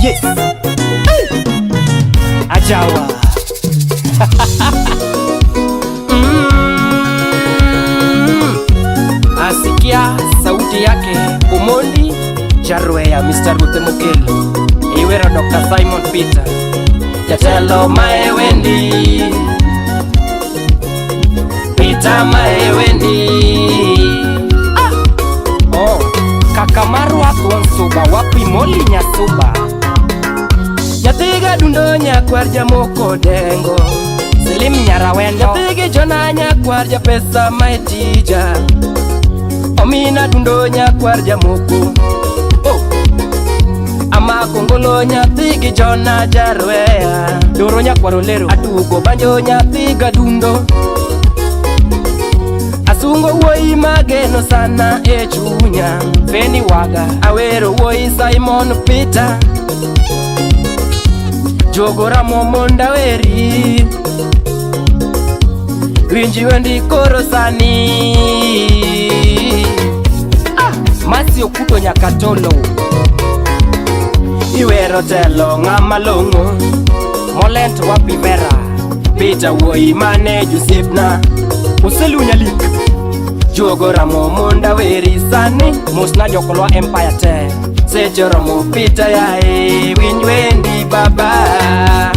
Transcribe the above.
Yes. Ajawa. Asikia sauti yake Omondi Jarwea, Mr. Rutemokelo, Iwero Dr. Simon Peter, Jatelo Maewendi, Peter Maewendi. Oh, Kakamaru Athon Suba, wapi Moli Nyasuba, Nyathiga Dundo Nyakwar Jamoko Dengo, Selim Nyarawendo, Nyathige Jona Nyakwar Japesa Maitija, Omina Dundo Nyakwar Jamoko, oh, Ama Kongolo Nyathige Jona Jarwea, Doro Nyakwar Olero, Atugo Banjo Nyathiga Dundo, Asungo woi mageno sana e chunya, Feni Waga, Awero woi Simon Peter, Jogora Momonda Weri, Winji wendi koro sani. Masi Okuto Nyakatolo, Iwero telo ng'ama longo, Molent wapi Vera, Peter woi mane Josepna, Oselu Nyalik, Jogora Momonda Weri sani, Musna Jokolwa Empire te, Sejoro mo Peter yae, Winji wendi baba.